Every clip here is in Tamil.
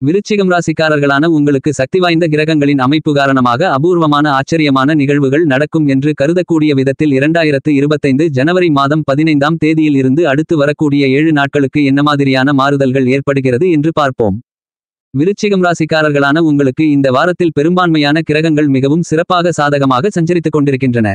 விருச்சிகம் ராசிக்காரர்களான உங்களுக்கு சக்தி வாய்ந்த கிரகங்களின் அமைப்பு காரணமாக அபூர்வமான ஆச்சரியமான நிகழ்வுகள் நடக்கும் என்று கருதக்கூடிய விதத்தில் 2025 ஜனவரி மாதம் 15ஆம் தேதியில் இருந்து அடுத்து வரக்கூடிய 7 நாட்களுக்கு என்ன மாதிரியான மாறுதல்கள் ஏற்படுகிறது என்று பார்ப்போம். விருச்சிகம் ராசிக்காரர்களான உங்களுக்கு இந்த வாரத்தில் பெரும்பான்மையான கிரகங்கள் மிகவும் சிறப்பாக சாதகமாக சஞ்சரித்துக் கொண்டிருக்கின்றன.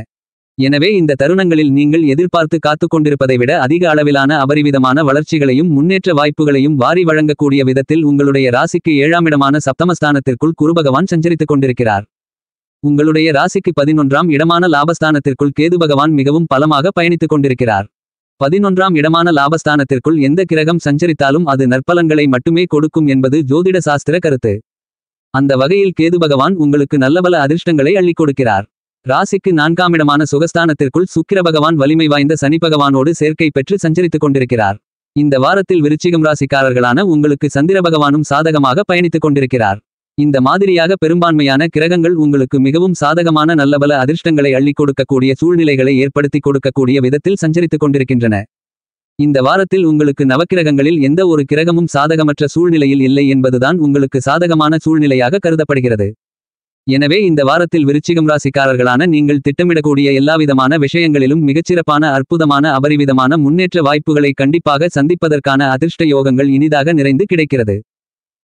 எனவே இந்த தருணங்களில் நீங்கள் எதிர்பார்த்து காத்துக் கொண்டிருப்பதை விட அதிக அளவிலான அபரிவிதமான வளர்ச்சிகளையும் முன்னேற்ற வாய்ப்புகளையும் வாரி வழங்கக்கூடிய விதத்தில் உங்களுடைய ராசிக்கு 7ஆம் இடமான சப்தமஸ்தானத்திற்குள் குருபகவான் சஞ்சரித்துக் கொண்டிருக்கிறார். உங்களுடைய ராசிக்கு 11ஆம் இடமான லாபஸ்தானத்திற்குள் கேது பகவான் மிகவும் பலமாக பயணித்துக் கொண்டிருக்கிறார். 11ஆம் இடமான லாபஸ்தானத்திற்குள் எந்த கிரகம் சஞ்சரித்தாலும் அது நற்பலன்களை மட்டுமே கொடுக்கும் என்பது ஜோதிட சாஸ்திர கருத்து. அந்த வகையில் கேது பகவான் உங்களுக்கு நல்லபல அதிர்ஷ்டங்களை அள்ளிக் கொடுக்கிறார். ராசிக்கு 4ஆம் இடமான சுகஸ்தானத்திற்குள் சுக்கிர பகவான் வலிமை வாய்ந்த சனி பகவானோடு சேர்க்கை பெற்று சஞ்சரித்துக் கொண்டிருக்கிறார். இந்த வாரத்தில் விருச்சிகம் ராசிக்காரர்களான உங்களுக்கு சந்திர பகவானும் சாதகமாக பயணித்துக் கொண்டிருக்கிறார். இந்த மாதிரியாக பெரும்பான்மையான கிரகங்கள் உங்களுக்கு மிகவும் சாதகமான நல்லபல அதிர்ஷ்டங்களை அள்ளிக் கொடுக்கக்கூடிய சூழ்நிலைகளை ஏற்படுத்திக் கொடுக்கக்கூடிய விதத்தில் சஞ்சரித்துக் கொண்டிருக்கின்றன. இந்த வாரத்தில் உங்களுக்கு நவக்கிரகங்களில் எந்த ஒரு கிரகமும் சாதகமற்ற சூழ்நிலையில் இல்லை என்பதுதான் உங்களுக்கு சாதகமான சூழ்நிலையாக கருதப்படுகிறது. எனவே இந்த வாரத்தில் விருச்சிகம் ராசிக்காரர்களான நீங்கள் திட்டமிடக்கூடிய எல்லாவிதமான விஷயங்களிலும் மிகச்சிறப்பான அற்புதமான அபரிவிதமான முன்னேற்ற வாய்ப்புகளை கண்டிப்பாக சந்திப்பதற்கான அதிர்ஷ்ட யோகங்கள் இனிதாக நிறைந்து கிடைக்கிறது.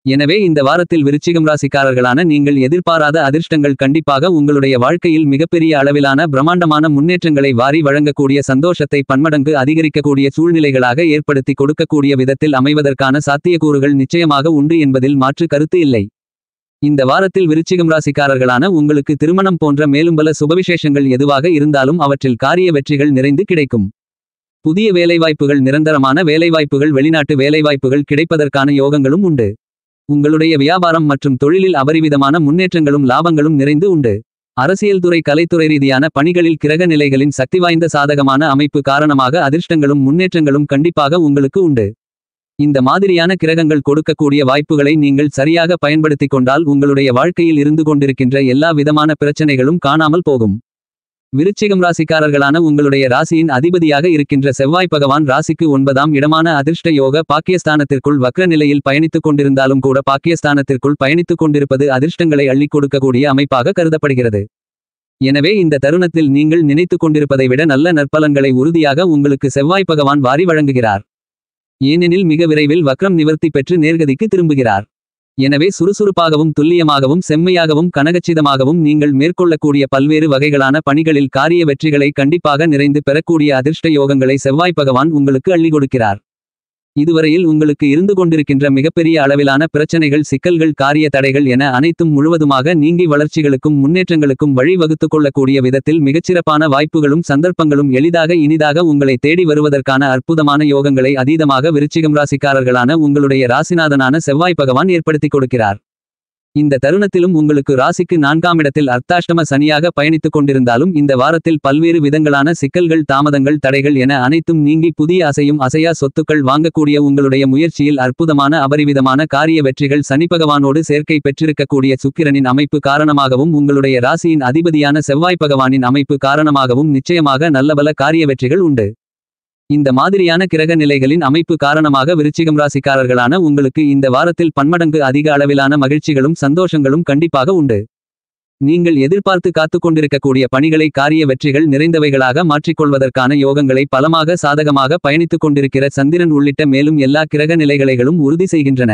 எனவே இந்த வாரத்தில் விருச்சிகம் ராசிக்காரர்களான நீங்கள் எதிர்பாராத அதிர்ஷ்டங்கள் கண்டிப்பாக உங்களுடைய வாழ்க்கையில் மிகப்பெரிய அளவிலான பிரம்மாண்டமான முன்னேற்றங்களை வாரி வழங்கக்கூடிய சந்தோஷத்தை பன்மடங்கு அதிகரிக்கக்கூடிய சூழ்நிலைகளாக ஏற்படுத்தி கொடுக்கக்கூடிய விதத்தில் அமைவதற்கான சாத்தியக்கூறுகள் நிச்சயமாக உண்டு என்பதில் மாற்று கருத்து இல்லை. இந்த வாரத்தில் விருச்சிகம் ராசிக்காரர்களான உங்களுக்கு திருமணம் போன்ற மேலும் பல சுபவிசேஷங்கள் எதுவாக இருந்தாலும் அவற்றில் காரிய வெற்றிகள் நிறைந்து கிடைக்கும். புதிய வேலைவாய்ப்புகள், நிரந்தரமான வேலைவாய்ப்புகள், வெளிநாட்டு வேலைவாய்ப்புகள் கிடைப்பதற்கான யோகங்களும் உண்டு. உங்களுடைய வியாபாரம் மற்றும் தொழிலில் அபரிவிதமான முன்னேற்றங்களும் லாபங்களும் நிறைந்து உண்டு. அரசியல் துறை, கலைத்துறை ரீதியான பணிகளில் கிரக நிலைகளின் சக்தி வாய்ந்த சாதகமான அமைப்பு காரணமாக அதிர்ஷ்டங்களும் முன்னேற்றங்களும் கண்டிப்பாக உங்களுக்கு உண்டு. இந்த மாதிரியான கிரகங்கள் கொடுக்கக்கூடிய வாய்ப்புகளை நீங்கள் சரியாக பயன்படுத்திக் கொண்டால் உங்களுடைய வாழ்க்கையில் இருந்து கொண்டிருக்கின்ற எல்லா விதமான பிரச்சனைகளும் காணாமல் போகும். விருச்சிகம் ராசிக்காரர்களான உங்களுடைய ராசியின் அதிபதியாக இருக்கின்ற செவ்வாய் பகவான் ராசிக்கு 9ஆம் இடமான அதிர்ஷ்ட யோக பாக்கியஸ்தானத்திற்குள் வக்ர நிலையில் பயணித்துக் கொண்டிருந்தாலும் கூட பாக்கியஸ்தானத்திற்குள் பயணித்துக் கொண்டிருப்பது அதிர்ஷ்டங்களை அள்ளிக் கொடுக்கக்கூடிய அமைப்பாக கருதப்படுகிறது. எனவே இந்த தருணத்தில் நீங்கள் நினைத்துக் கொண்டிருப்பதை விட நல்ல நற்பலன்களை உறுதியாக உங்களுக்கு செவ்வாய் பகவான் வாரி வழங்குகிறார். ஏனெனில் மிக விரைவில் வக்ரம் நிவர்த்தி பெற்று நேர்கதிக்கு திரும்புகிறார். எனவே சுறுசுறுப்பாகவும் துல்லியமாகவும் செம்மையாகவும் கனகச்சிதமாகவும் நீங்கள் மேற்கொள்ளக்கூடிய பல்வேறு வகைகளான பணிகளில் காரிய வெற்றிகளை கண்டிப்பாக நிறைந்து பெறக்கூடிய அதிர்ஷ்ட யோகங்களை செவ்வாய் பகவான் உங்களுக்கு அள்ளிக் கொடுக்கிறார். இதுவரையில் உங்களுக்கு இருந்து கொண்டிருக்கின்ற மிகப்பெரிய அளவிலான பிரச்சனைகள், சிக்கல்கள், காரிய தடைகள் என அனைத்தும் முழுவதுமாக நீங்கி வளர்ச்சிகளுக்கும் முன்னேற்றங்களுக்கும் வழி வகுத்துக் கொள்ளக்கூடிய விதத்தில் மிகச்சிறப்பான வாய்ப்புகளும் சந்தர்ப்பங்களும் எளிதாக இனிதாக உங்களை தேடி வருவதற்கான அற்புதமான யோகங்களை அதீதமாக விருச்சிகம் ராசிக்காரர்களான உங்களுடைய ராசிநாதனான செவ்வாய் பகவான் ஏற்படுத்திக் கொடுக்கிறார். இந்த தருணத்திலும் உங்களுக்கு ராசிக்கு 4ஆம் இடத்தில் அர்த்தாஷ்டம சனியாக பயணித்துக் கொண்டிருந்தாலும் இந்த வாரத்தில் பல்வேறு விதங்களான சிக்கல்கள், தாமதங்கள், தடைகள் என அனைத்தும் நீங்கி புதிய அசையும் அசையா சொத்துக்கள் வாங்கக்கூடிய உங்களுடைய முயற்சியில் அற்புதமான அபரிவிதமான காரிய வெற்றிகள் சனி பகவானோடு சேர்க்கை பெற்றிருக்கக்கூடிய சுக்கிரனின் அமைப்பு காரணமாகவும் உங்களுடைய ராசியின் அதிபதியான செவ்வாய் பகவானின் அமைப்பு காரணமாகவும் நிச்சயமாக நல்லபல காரிய வெற்றிகள் உண்டு. இந்த மாதிரியான கிரக நிலைகளின் அமைப்பு காரணமாக விருச்சிகம் ராசிக்காரர்களான உங்களுக்கு இந்த வாரத்தில் பன்மடங்கு அதிக அளவிலான மகிழ்ச்சிகளும் சந்தோஷங்களும் கண்டிப்பாக உண்டு. நீங்கள் எதிர்பார்த்து காத்துக் கொண்டிருக்கக்கூடிய பணிகளை காரிய வெற்றிகள் நிறைந்தவைகளாக மாற்றிக்கொள்வதற்கான யோகங்களை பலமாக சாதகமாக பயணித்துக் கொண்டிருக்கிற சந்திரன் உள்ளிட்ட மேலும் எல்லா கிரக நிலைகளைகளும் உறுதி செய்கின்றன.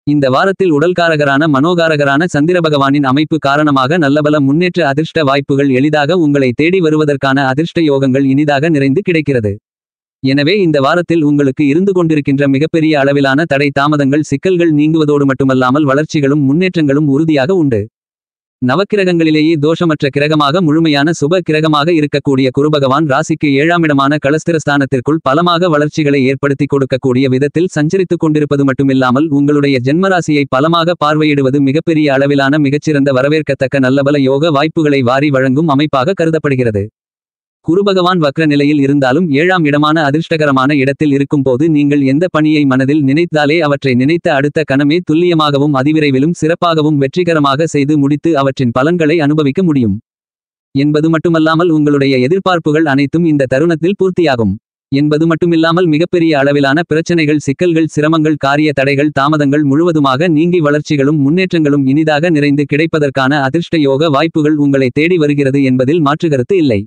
இந்த வாரத்தில் உடல்காரகரான மனோகாரகரான சந்திர பகவானின் அமைப்பு காரணமாக நல்லபல முன்னேற்ற அதிர்ஷ்ட வாய்ப்புகள் எளிதாக உங்களை தேடி வருவதற்கான அதிர்ஷ்ட யோகங்கள் இனிதாக நிறைந்து கிடைக்கிறது. எனவே இந்த வாரத்தில் உங்களுக்கு இருந்து கொண்டிருக்கின்ற மிகப்பெரிய அளவிலான தடை, தாமதங்கள், சிக்கல்கள் நீங்குவதோடு மட்டுமல்லாமல் வளர்ச்சிகளும் முன்னேற்றங்களும் உறுதியாக உண்டு. நவக்கிரகங்களிலேயே தோஷமற்ற கிரகமாக முழுமையான சுப கிரகமாக இருக்கக்கூடிய குருபகவான் ராசிக்கு 7ஆம் இடமான களஸ்திரஸ்தானத்திற்குள் பலமாக வளர்ச்சிகளை ஏற்படுத்தி கொடுக்கக்கூடிய விதத்தில் சஞ்சரித்துக் கொண்டிருப்பது மட்டுமில்லாமல் உங்களுடைய ஜென்மராசியை பலமாக பார்வையிடுவது மிகப்பெரிய அளவிலான மிகச்சிறந்த வரவேற்கத்தக்க நல்லபல யோக வாய்ப்புகளை வாரி வழங்கும் அமைப்பாக கருதப்படுகிறது. குருபகவான் வக்ர நிலையில் இருந்தாலும் 7ஆம் இடமான அதிர்ஷ்டகரமான இடத்தில் இருக்கும்போது நீங்கள் எந்த பணியை மனதில் நினைத்தாலே அவற்றை நினைத்த அடுத்த கணமே துல்லியமாகவும் அதிவிரைவிலும் சிறப்பாகவும் வெற்றிகரமாக செய்து முடித்து அவற்றின் பலன்களை அனுபவிக்க முடியும் என்பது மட்டுமல்லாமல் உங்களுடைய எதிர்பார்ப்புகள் அனைத்தும் இந்த தருணத்தில் பூர்த்தியாகும். என்பது மட்டுமில்லாமல் மிகப்பெரிய அளவிலான பிரச்சனைகள் சிக்கல்கள் சிரமங்கள் காரிய தடைகள் தாமதங்கள் முழுவதுமாக நீங்கி வளர்ச்சிகளும் முன்னேற்றங்களும் இனிதாக நிறைந்து கிடைப்பதற்கான அதிர்ஷ்ட யோக வாய்ப்புகள் உங்களை தேடி வருகிறது என்பதில் மாற்றுகருத்து இல்லை.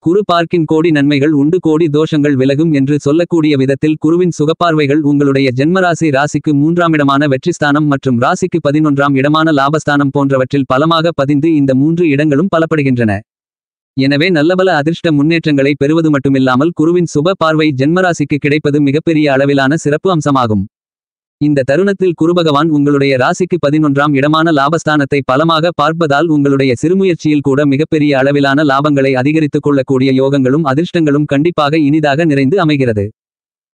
குரு பார்க்கின் கோடி நன்மைகள் உண்டு கோடி தோஷங்கள் விலகும் என்று சொல்லக்கூடிய விதத்தில் குருவின் சுகப்பார்வைகள் உங்களுடைய ஜென்மராசி ராசிக்கு 3ஆம் இடமான வெற்றிஸ்தானம் மற்றும் ராசிக்கு 11ஆம் இடமான லாபஸ்தானம் போன்றவற்றில் பலமாக பதிந்து இந்த 3 இடங்களும் பலப்படுகின்றன. எனவே நல்லபல அதிர்ஷ்ட முன்னேற்றங்களை பெறுவது மட்டுமில்லாமல் குருவின் சுப பார்வை ஜென்மராசிக்கு கிடைப்பது மிகப்பெரிய அளவிலான சிறப்பு அம்சமாகும். இந்த தருணத்தில் குருபகவான் உங்களுடைய ராசிக்கு 11ஆம் இடமான லாபஸ்தானத்தை பலமாக பார்ப்பதால் உங்களுடைய சிறுமுயற்சியில் கூட மிகப்பெரிய அளவிலான லாபங்களை அதிகரித்துக் கொள்ளக்கூடிய யோகங்களும் அதிர்ஷ்டங்களும் கண்டிப்பாக இனிதாக நிறைந்து அமைகிறது.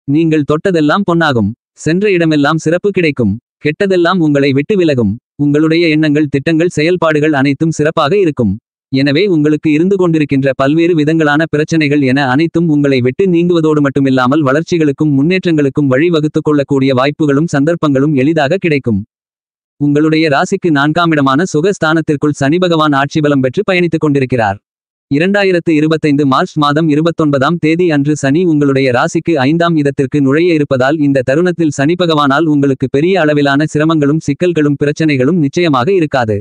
நீங்கள் தொட்டதெல்லாம் பொன்னாகும். சென்ற இடமெல்லாம் சிறப்பு கிடைக்கும். கெட்டதெல்லாம் உங்களை விட்டு விலகும். உங்களுடைய எண்ணங்கள் திட்டங்கள் செயல்பாடுகள் அனைத்தும் சிறப்பாக இருக்கும். எனவே உங்களுக்கு இருந்து கொண்டிருக்கின்ற பல்வேறு விதங்களான பிரச்சனைகள் என அனைத்தும் உங்களை விட்டு நீங்குவதோடு மட்டுமில்லாமல் வளர்ச்சிகளுக்கும் முன்னேற்றங்களுக்கும் வழி வகுத்துக் கொள்ளக்கூடிய வாய்ப்புகளும் சந்தர்ப்பங்களும் எளிதாக கிடைக்கும். உங்களுடைய ராசிக்கு 4ஆம் இடமான சுகஸ்தானத்திற்குள் சனி பகவான் ஆட்சி பலம் பெற்று பயணித்துக் கொண்டிருக்கிறார். 2025 மார்ச் மாதம் 29ஆம் தேதி அன்று சனி உங்களுடைய ராசிக்கு 5ஆம் இடத்திற்கு நுழைய இருப்பதால் இந்த தருணத்தில் சனி பகவானால் உங்களுக்கு பெரிய அளவிலான சிரமங்களும் சிக்கல்களும் பிரச்சனைகளும் நிச்சயமாக இருக்காது.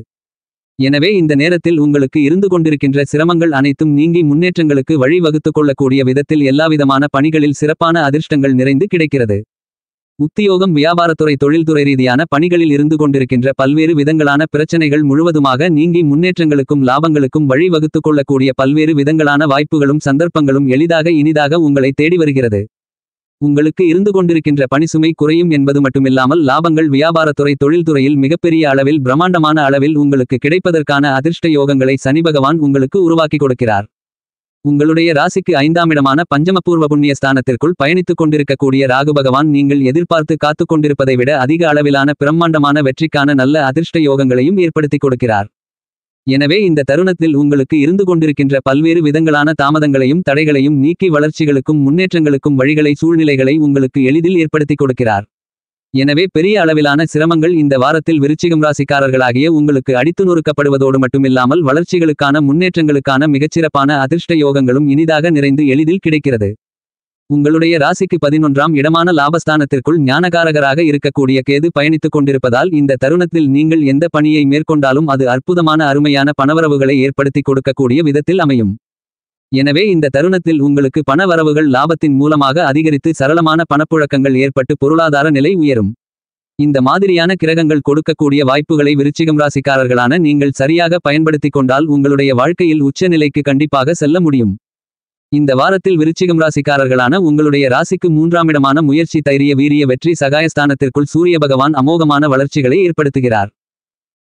எனவே இந்த நேரத்தில் உங்களுக்கு இருந்து கொண்டிருக்கின்ற சிரமங்கள் அனைத்தும் நீங்கி முன்னேற்றங்களுக்கு வழி வகுத்துக் கொள்ளக்கூடிய விதத்தில் எல்லாவிதமான பணிகளில் சிறப்பான அதிர்ஷ்டங்கள் நிறைந்து கிடைக்கிறது. உத்தியோகம் வியாபாரத்துறை தொழில்துறை ரீதியான பணிகளில் இருந்து கொண்டிருக்கின்ற பல்வேறு விதங்களான பிரச்சனைகள் முழுவதுமாக நீங்கி முன்னேற்றங்களுக்கும் லாபங்களுக்கும் வழி வகுத்துக் கொள்ளக்கூடிய பல்வேறு விதங்களான வாய்ப்புகளும் சந்தர்ப்பங்களும் எளிதாக இனிதாக உங்களை தேடி வருகிறது. உங்களுக்கு இருந்து கொண்டிருக்கின்ற பணிசுமை குறையும் என்பது மட்டுமில்லாமல் லாபங்கள் வியாபாரத்துறை தொழில்துறையில் மிகப்பெரிய அளவில் பிரம்மாண்டமான அளவில் உங்களுக்கு கிடைப்பதற்கான அதிர்ஷ்ட யோகங்களை சனி பகவான் உங்களுக்கு உருவாக்கி கொடுக்கிறார். உங்களுடைய ராசிக்கு 5ஆம் இடமான பஞ்சமபூர்வ புண்ணிய ஸ்தானத்திற்குள் பயணித்துக் கொண்டிருக்கக்கூடிய ராகு பகவான் நீங்கள் எதிர்பார்த்து காத்துக் கொண்டிருப்பதை விட அதிக அளவிலான பிரம்மாண்டமான வெற்றிக்கான நல்ல அதிர்ஷ்ட யோகங்களையும் ஏற்படுத்தி கொடுக்கிறார். எனவே இந்த தருணத்தில் உங்களுக்கு இருந்து கொண்டிருக்கின்ற பல்வேறு விதங்களான தாமதங்களையும் தடைகளையும் நீக்கி வளர்ச்சிகளுக்கும் முன்னேற்றங்களுக்கும் வழிகளை சூழ்நிலைகளை உங்களுக்கு எளிதில் ஏற்படுத்தி கொடுக்கிறார். எனவே பெரிய அளவிலான சிரமங்கள் இந்த வாரத்தில் விருச்சிகம் ராசிக்காரர்களாகிய உங்களுக்கு அடித்து நொறுக்கப்படுவதோடு மட்டுமில்லாமல் வளர்ச்சிகளுக்கான முன்னேற்றங்களுக்கான மிகச்சிறப்பான அதிர்ஷ்ட யோகங்களும் இனிதாக நிறைந்து எளிதில் கிடைக்கிறது. உங்களுடைய ராசிக்கு 11ஆம் இடமான லாபஸ்தானத்திற்குள் ஞானகாரகராக இருக்கக்கூடிய கேது பயணித்துக் கொண்டிருப்பதால் இந்த தருணத்தில் நீங்கள் எந்த பணியை மேற்கொண்டாலும் அது அற்புதமான அருமையான பணவரவுகளை ஏற்படுத்தி கொடுக்கக்கூடிய விதத்தில் அமையும். எனவே இந்த தருணத்தில் உங்களுக்கு பண வரவுகள் லாபத்தின் மூலமாக அதிகரித்து சரளமான பணப்புழக்கங்கள் ஏற்பட்டு பொருளாதார நிலை உயரும். இந்த மாதிரியான கிரகங்கள் கொடுக்கக்கூடிய வாய்ப்புகளை விருச்சிகம் ராசிக்காரர்களான நீங்கள் சரியாக பயன்படுத்திக் கொண்டால் உங்களுடைய வாழ்க்கையில் உச்ச நிலைக்கு கண்டிப்பாக செல்ல முடியும். இந்த வாரத்தில் விருச்சிகம் ராசிக்காரர்களான உங்களுடைய ராசிக்கு 3ஆம் இடமான முயற்சி தைரிய வீரிய வெற்றி சகாயஸ்தானத்திற்குள் சூரிய பகவான் அமோகமான வளர்ச்சிகளை ஏற்படுத்துகிறார்.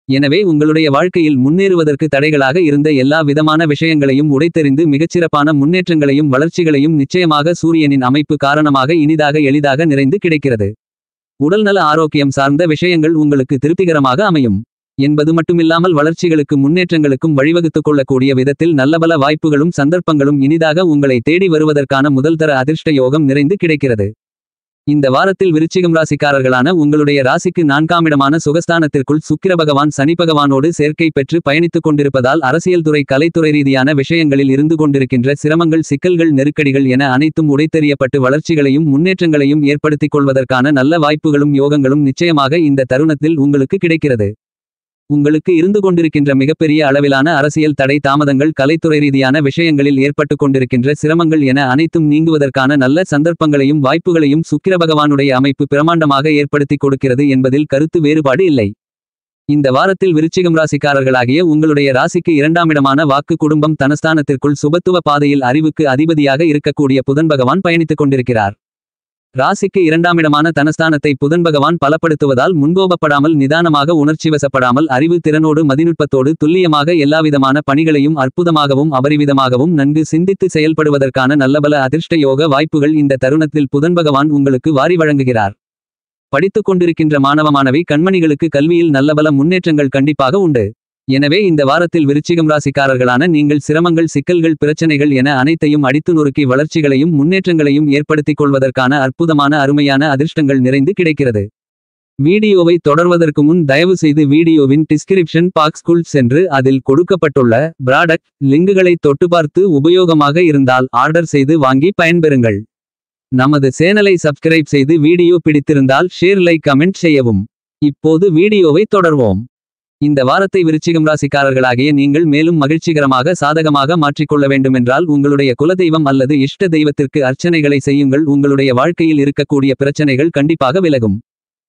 எனவே உங்களுடைய வாழ்க்கையில் முன்னேறுவதற்கு தடைகளாக இருந்த எல்லா விதமான விஷயங்களையும் உடைத்தெறிந்து மிகச்சிறப்பான முன்னேற்றங்களையும் வளர்ச்சிகளையும் நிச்சயமாக சூரியனின் அமைப்பு காரணமாக இனிதாக எளிதாக நிறைந்து கிடைக்கிறது. உடல்நல ஆரோக்கியம் சார்ந்த விஷயங்கள் உங்களுக்கு திருப்திகரமாக அமையும் என்பது மட்டுமில்லாமல் வளர்ச்சிகளுக்கு முன்னேற்றங்களுக்கும் வழிவகுத்துக் கொள்ளக்கூடிய விதத்தில் நல்லபல வாய்ப்புகளும் சந்தர்ப்பங்களும் இனிதாக உங்களை தேடி வருவதற்கான முதல்தர அதிர்ஷ்ட யோகம் நிறைந்து கிடைக்கிறது. இந்த வாரத்தில் விருச்சிகம் ராசிக்காரர்களான உங்களுடைய ராசிக்கு 4ஆம் இடமான சுகஸ்தானத்திற்குள் சுக்கிர பகவான் சனி பகவானோடு சேர்க்கை பெற்று பயணித்துக் கொண்டிருப்பதால் அரசியல் துறை கலைத்துறை ரீதியான விஷயங்களில் இருந்து கொண்டிருக்கின்ற சிரமங்கள் சிக்கல்கள் நெருக்கடிகள் என அனைத்தும் உடைத்தெறியப்பட்டு வளர்ச்சிகளையும் முன்னேற்றங்களையும் ஏற்படுத்திக் கொள்வதற்கான நல்ல வாய்ப்புகளும் யோகங்களும் நிச்சயமாக இந்த தருணத்தில் உங்களுக்கு கிடைக்கிறது. உங்களுக்கு இருந்து கொண்டிருக்கின்ற மிகப்பெரிய அளவிலான அரசியல் தடை தாமதங்கள் கலைத்துறை ரீதியான விஷயங்களில் ஏற்பட்டு கொண்டிருக்கின்ற சிரமங்கள் என அனைத்தும் நீங்குவதற்கான நல்ல சந்தர்ப்பங்களையும் வாய்ப்புகளையும் சுக்கிர பகவானுடைய அமைப்பு பிரமாண்டமாக ஏற்படுத்தி கொடுக்கிறது என்பதில் கருத்து வேறுபாடு இல்லை. இந்த வாரத்தில் விருச்சிகம் ராசிக்காரர்களாகிய உங்களுடைய ராசிக்கு 2ஆம் இடமான வாக்கு குடும்பம் தனஸ்தானத்திற்குள் சுபத்துவ பாதையில் அறிவுக்கு அதிபதியாக இருக்கக்கூடிய புதன் பகவான் பயணித்துக் கொண்டிருக்கிறார். ராசிக்கு 2ஆம் இடமான தனஸ்தானத்தை புதன் பகவான் பலப்படுத்துவதால் முன்கோபப்படாமல் நிதானமாக உணர்ச்சிவசப்படாமல் அறிவு திறனோடு மதிநுட்பத்தோடு துல்லியமாக எல்லாவிதமான பணிகளையும் அற்புதமாகவும் அபரிவிதமாகவும் நன்கு சிந்தித்து செயல்படுவதற்கான நல்லபல அதிர்ஷ்ட யோக வாய்ப்புகள் இந்த தருணத்தில் புதன் பகவான் உங்களுக்கு வாரி வழங்குகிறார். படித்துக் கொண்டிருக்கின்ற மாணவ மாணவி கண்மணிகளுக்கு கல்வியில் நல்லபல முன்னேற்றங்கள் கண்டிப்பாக உண்டு. எனவே இந்த வாரத்தில் விருச்சிகம் ராசிக்காரர்களான நீங்கள் சிரமங்கள் சிக்கல்கள் பிரச்சனைகள் என அனைத்தையும் அடித்து நொறுக்கி வளர்ச்சிகளையும் முன்னேற்றங்களையும் ஏற்படுத்திக் கொள்வதற்கான அற்புதமான அருமையான அதிர்ஷ்டங்கள் நிறைந்து கிடைக்கிறது. வீடியோவை தொடர்வதற்கு முன் தயவு செய்து வீடியோவின் டிஸ்கிரிப்ஷன் பாக்ஸ்க்குள் சென்று அதில் கொடுக்கப்பட்டுள்ள ப்ராடக்ட் லிங்குகளை தொட்டு பார்த்து உபயோகமாக இருந்தால் ஆர்டர் செய்து வாங்கி பயன்பெறுங்கள். நமது சேனலை சப்ஸ்கிரைப் செய்து வீடியோ பிடித்திருந்தால் ஷேர் லைக் கமெண்ட் செய்யவும். இப்போது வீடியோவை தொடர்வோம். இந்த வாரத்தை விருச்சிகம் ராசிக்காரர்களாகிய நீங்கள் மேலும் மகிழ்ச்சிகரமாக சாதகமாக மாற்றிக்கொள்ள வேண்டுமென்றால் உங்களுடைய குலதெய்வம் அல்லது இஷ்ட தெய்வத்திற்கு அர்ச்சனைகளை செய்யுங்கள். உங்களுடைய வாழ்க்கையில் இருக்கக்கூடிய பிரச்சனைகள் கண்டிப்பாக விலகும்.